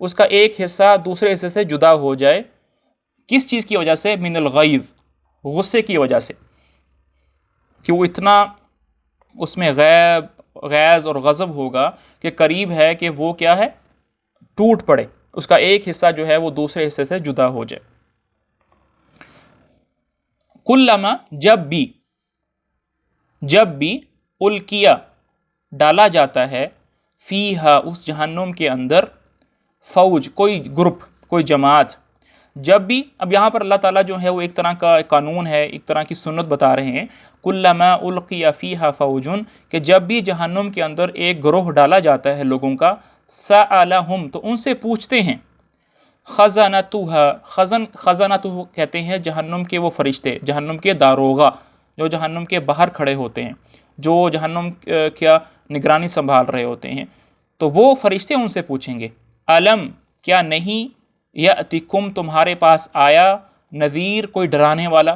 اس کا ایک حصہ دوسرے حصے سے جدا ہو جائے. کس چیز کی وجہ سے؟ من الغیظ، غصے کی وجہ سے، کہ وہ اتنا اس میں غیظ اور غضب ہوگا کہ قریب ہے کہ وہ کیا ہے، ٹوٹ پڑے، اس کا ایک حصہ جو ہے وہ دوسرے حصے سے جدا ہو جائے. کلما، جب بھی الکیا ڈالا جاتا ہے، فیہا اس جہنم کے اندر، فوج کوئی گروپ، کوئی جماعت، جب بھی، اب یہاں پر اللہ تعالیٰ جو ہے وہ ایک طرح کا قانون ہے، ایک طرح کی سنت بتا رہے ہیں، کلما القی فیہا فوجن، کہ جب بھی جہنم کے اندر ایک گروہ ڈالا جاتا ہے لوگوں کا، سألہم تو ان سے پوچھتے ہیں، خزنتہ کہتے ہیں جہنم کے وہ فرشتے، جہنم کے داروغہ جو جہنم کے باہر کھڑے ہوتے ہیں، جو جہنم کیا نگرانی سنبھال رہے ہوتے ہیں، تو وہ فرشتے ان سے پوچھیں گے، علم کیا نہیں، یأتکم تمہارے پاس آیا، نذیر کوئی ڈرانے والا،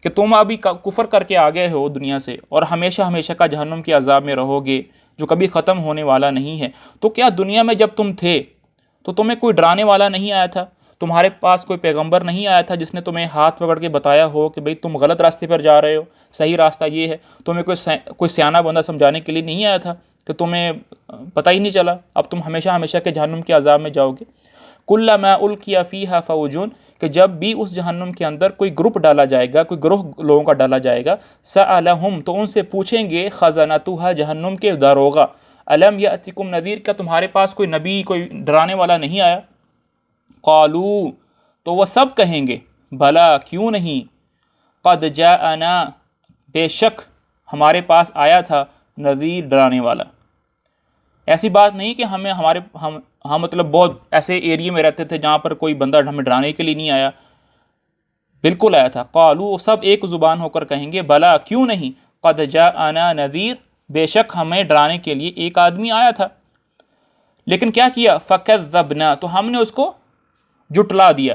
کہ تم ابھی کفر کر کے آ گئے ہو دنیا سے اور ہمیشہ ہمیشہ کا جہنم کے عذاب میں رہو گے جو کبھی ختم ہونے والا نہیں ہے. تو کیا دنیا میں جب تم تھے تو تمہیں کوئی ڈرانے والا نہیں آیا تھا؟ تمہارے پاس کوئی پیغمبر نہیں آیا تھا جس نے تمہیں ہاتھ پکڑ کے بتایا ہو کہ بھئی تم غلط راستے پر جا رہے ہو، صحیح راستہ یہ ہے؟ تمہیں کوئی سیانہ بندہ سمجھانے کے لیے نہیں آیا تھا کہ تمہیں پتہ ہی نہیں چلا، اب تم ہمیشہ ہمیشہ کے جہنم کے عذاب میں جاؤ گے؟ کلما القی فیہا فوجن، کہ جب بھی اس جہنم کے اندر کوئی گروپ ڈالا جائے گا، کوئی گروہ لوگوں کا ڈالا جائے گا، سألہم تو ان سے پوچھیں گے، خزنتہا جہنم کے داروغہ، الم یأتکم نذیر کیا تمہارے پاس کوئی نبی، کوئی ڈرانے والا نہیں آیا؟ قالو تو وہ سب کہیں گے، بھلا کیوں نہیں، قد جاءنا بے شک ہمارے پاس آیا تھا، نذیر ڈرانے والا. ایسی بات نہیں کہ ہم مطلب بہت ایسے ایریے میں رہتے تھے جہاں پر کوئی بندہ ہمیں ڈرانے کے لیے نہیں آیا، بالکل آیا تھا. قالو سب ایک زبان ہو کر کہیں گے، بلا کیوں نہیں، قد جاءنا نذیر بے شک ہمیں ڈرانے کے لیے ایک آدمی آیا تھا. لیکن کیا کیا، فکذبنا تو ہم نے اس کو جٹلا دیا،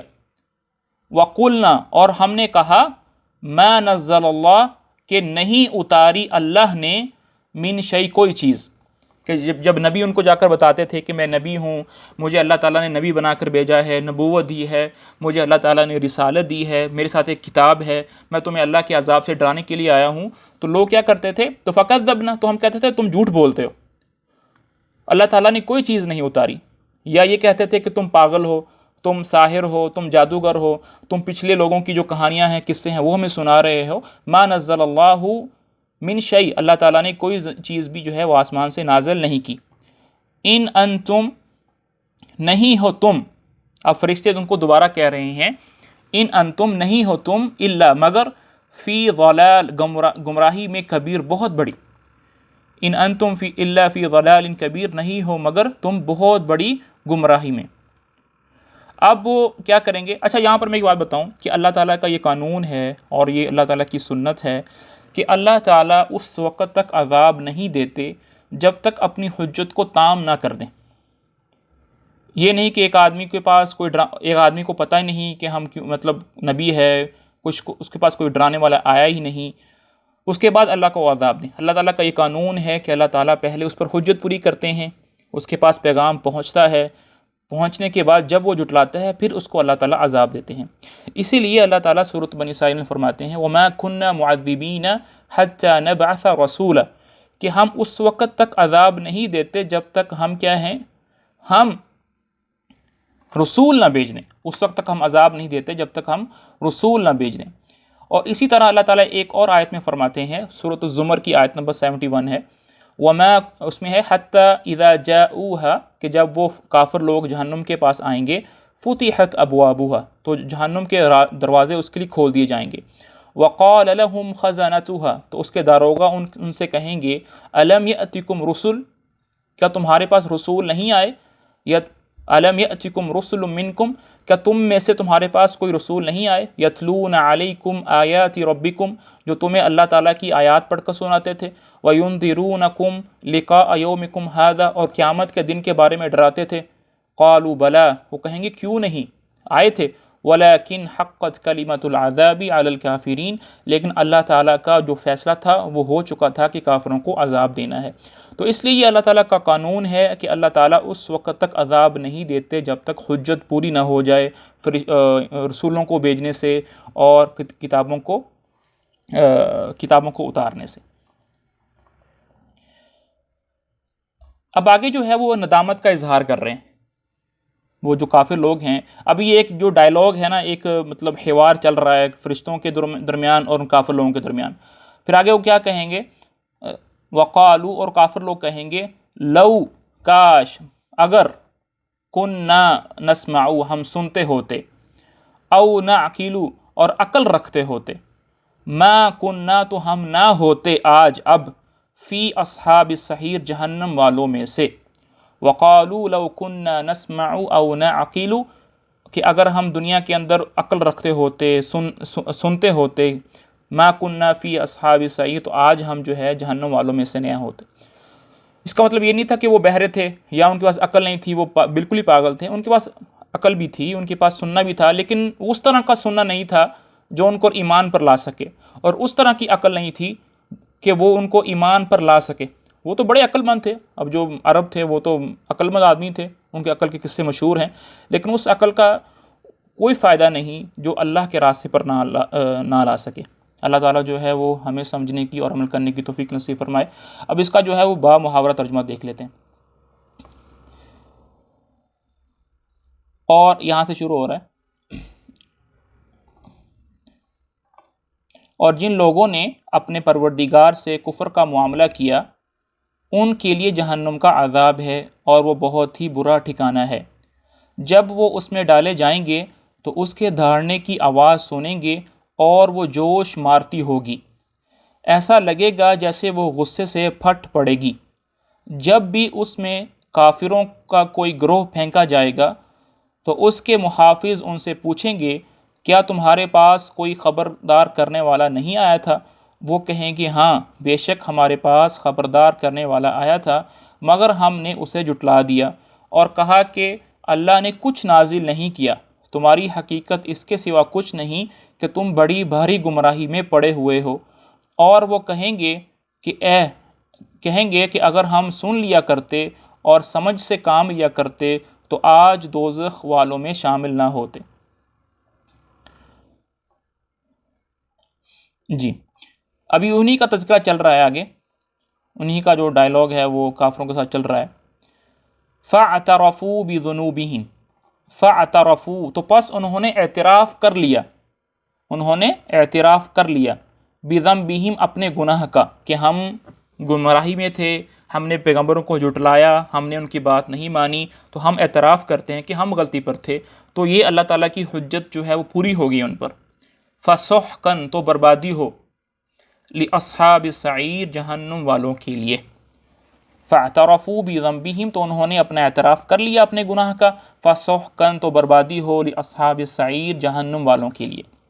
وقلنا اور ہم نے کہا، ما نزل اللہ کہ نہیں اتاری اللہ نے، من شیء کوئی چیز، کہ جب نبی ان کو جا کر بتاتے تھے کہ میں نبی ہوں، مجھے اللہ تعالیٰ نے نبی بنا کر بھیجا ہے، نبوت دی ہے، مجھے اللہ تعالیٰ نے رسالت دی ہے، میرے ساتھ ایک کتاب ہے، میں تمہیں اللہ کے عذاب سے ڈرانے کے لیے آیا ہوں، تو لوگ کیا کرتے تھے، تو فکذبنا تو ہم کہتے تھے تم جھوٹ بولتے ہو، اللہ تعالیٰ نے کوئی چیز نہیں اتاری. یا یہ کہتے تھے کہ تم پاگل ہو، تم ساحر ہو، تم جادوگر ہو، تم پچھلے لوگوں کی جو کہانیاں ہیں، قصے ہیں، وہ ہمیں سنا رہے ہو. ما نزل اللہ من شیء اللہ تعالیٰ نے کوئی چیز بھی جو ہے وہ آسمان سے نازل نہیں کی. ان انتم نہیں ہو تم، اب فرشتے تم کو دوبارہ کہہ رہے ہیں، ان انتم نہیں ہو تم، الا مگر، فی ضلال گمراہی میں کبیر بہت بڑی، ان انتم فی الا فی ضلال کبیر نہیں ہو مگر تم بہت بڑی گمراہی میں. اب وہ کیا کریں گے؟ اچھا یہاں پر میں ایک بات بتاؤں کہ اللہ تعالیٰ کا یہ قانون ہے اور یہ اللہ تعالیٰ کی سنت ہے کہ اللہ تعالیٰ اس وقت تک عذاب نہیں دیتے جب تک اپنی حجت کو تام نہ کر دیں. یہ نہیں کہ ایک آدمی کے پاس ایک آدمی کو پتہ ہی نہیں کہ ہم کیوں، مطلب نبی ہے، اس کے پاس کوئی ڈرانے والا آیا ہی نہیں، اس کے بعد اللہ کو عذاب دیں. اللہ تعالیٰ کا یہ قانون ہے کہ اللہ تعالیٰ پہلے اس پر حجت پوری کرتے ہیں، اس کے پاس پیغام پہنچتا ہے، پہنچنے کے بعد جب وہ جٹلاتا ہے پھر اس کو اللہ تعالیٰ عذاب دیتے ہیں. اسی لیے اللہ تعالیٰ سورۃ بنی اسرائیل میں فرماتے ہیں، وَمَا كُنَّا مُعَذِّبِينَ حَتَّى نَبْعَثَ رَسُولًا، کہ ہم اس وقت تک عذاب نہیں دیتے جب تک ہم کیا ہیں، ہم رسول نہ بھیج دیں. اس وقت تک ہم عذاب نہیں دیتے جب تک ہم رسول نہ بھیج دیں. اور اسی طرح اللہ تعالیٰ ایک اور آیت میں فرماتے ہیں، سورۃ الزمر کی آیت نمبر 71 ہے، وما اس میں ہے حتی اذا جاؤوها، کہ جب وہ کافر لوگ جہنم کے پاس آئیں گے، فتحت ابوابها تو جہنم کے دروازے اس کے لیے کھول دیے جائیں گے. وقال لهم خزنتها تو اس کے داروغہ ان سے کہیں گے، الم یأتکم رسل کیا تمہارے پاس رسول نہیں آئے، یا الم یأتکم رسل منکم کیا تم میں سے تمہارے پاس کوئی رسول نہیں آئے، یتلون علیکم آیات ربکم جو تمہیں اللہ تعالیٰ کی آیات پڑھ کر سناتے تھے، وینذرونکم لقاء یومکم ھذا اور قیامت کے دن کے بارے میں ڈراتے تھے. قالوا بلا وہ کہیں گے کیوں نہیں آئے تھے، ولیکن حقت کلمۃ العذاب علی الکافرین، لیکن اللہ تعالیٰ کا جو فیصلہ تھا وہ ہو چکا تھا کہ کافروں کو عذاب دینا ہے۔ تو اس لیے یہ اللہ تعالیٰ کا قانون ہے کہ اللہ تعالیٰ اس وقت تک عذاب نہیں دیتے جب تک حجت پوری نہ ہو جائے رسولوں کو بھیجنے سے اور کتابوں کو اتارنے سے۔ اب آگے جو ہے وہ ندامت کا اظہار کر رہے ہیں وہ جو کافر لوگ ہیں۔ ابھی یہ ایک جو ڈائلاگ ہے نا، ایک مطلب حوار چل رہا ہے فرشتوں کے درمیان اور ان کافر لوگوں کے درمیان۔ پھر آگے وہ کیا کہیں گے؟ وقالو، اور کافر لوگ کہیں گے، لو، کاش، اگر، کننا نسمع، ہم سنتے ہوتے، او نعقل، اور عقل رکھتے ہوتے، ما کننا، تو ہم نہ ہوتے آج اب، فی اصحاب السعیر، جہنم والوں میں سے۔ وقالو لو کننا نسمع او نعقل، کہ اگر ہم دنیا کے اندر عقل رکھتے ہوتے، سنتے ہوتے، ما کننا فی اصحاب السعیر، تو آج ہم جو ہے جہنم والوں میں سے نہ ہوتے۔ اس کا مطلب یہ نہیں تھا کہ وہ بہرے تھے یا ان کے پاس عقل نہیں تھی، وہ بالکل ہی پاگل تھے۔ ان کے پاس عقل بھی تھی، ان کے پاس سننا بھی تھا، لیکن اس طرح کا سننا نہیں تھا جو ان کو ایمان پر لا سکے، اور اس طرح کی عقل نہیں تھی کہ وہ ان کو ایمان پر لا سکے۔ وہ تو بڑے عقل مند تھے، اب جو عرب تھے وہ تو عقل مند آدمی تھے، ان کے عقل کے قصے مشہور ہیں، لیکن اس عقل کا کوئی فائدہ نہیں جو اللہ کے راستے پر نہ لا سکے۔ اللہ تعالیٰ جو ہے وہ ہمیں سمجھنے کی اور عمل کرنے کی توفیق نصیب فرمائے۔ اب اس کا جو ہے وہ با محاورہ ترجمہ دیکھ لیتے ہیں، اور یہاں سے شروع ہو رہا ہے۔ اور جن لوگوں نے اپنے پروردگار سے کفر کا معاملہ کیا، ان کے لیے جہنم کا عذاب ہے، اور وہ بہت ہی برا ٹھکانہ ہے۔ جب وہ اس میں ڈالے جائیں گے تو اس کے دھاڑنے کی آواز سنیں گے اور وہ جوش مارتی ہوگی، ایسا لگے گا جیسے وہ غصے سے پھٹ پڑے گی۔ جب بھی اس میں کافروں کا کوئی گروہ پھینکا جائے گا تو اس کے محافظ ان سے پوچھیں گے، کیا تمہارے پاس کوئی خبردار کرنے والا نہیں آیا تھا؟ وہ کہیں گے، ہاں، بے شک ہمارے پاس خبردار کرنے والا آیا تھا، مگر ہم نے اسے جھٹلا دیا اور کہا کہ اللہ نے کچھ نازل نہیں کیا، تمہاری حقیقت اس کے سوا کچھ نہیں کہ تم بڑی بھاری گمراہی میں پڑے ہوئے ہو۔ اور وہ کہیں گے کہ اگر ہم سن لیا کرتے اور سمجھ سے کام لیا کرتے تو آج دوزخ والوں میں شامل نہ ہوتے۔ جی، ابھی انہی کا تذکرہ چل رہا ہے، آگے انہی کا جو ڈائلاگ ہے وہ کافروں کے ساتھ چل رہا ہے۔ فَاعْتَرَفُوا بِذُنُوبِهِمْ، فَاعْتَرَفُوا، تو پس انہوں نے اعتراف کر لیا، بِذَنبِهِمْ، اپنے گناہ کا، کہ ہم گمراہی میں تھے، ہم نے پیغمبروں کو جھٹلایا، ہم نے ان کی بات نہیں مانی، تو ہم اعتراف کرتے ہیں کہ ہم غلطی پر تھے۔ تو یہ اللہ تعالیٰ کی حجت جو ہے وہ پوری ہوگی ان پر۔ فَسُحْقًا، تو بربادی ہو، لِأَصْحَابِ السَّعِيرِ، جہنم والوں کے لیے۔ فَاعْتَرَفُوا بِذَنبِهِمْ، تو انہوں نے اپنا اعتراف کر لیا اپنے گناہ کا، فَسُحْقًا، تو بربادی ہو، لِأَصْحَابِ السَّعِيرِ، جہنم والوں کے لیے۔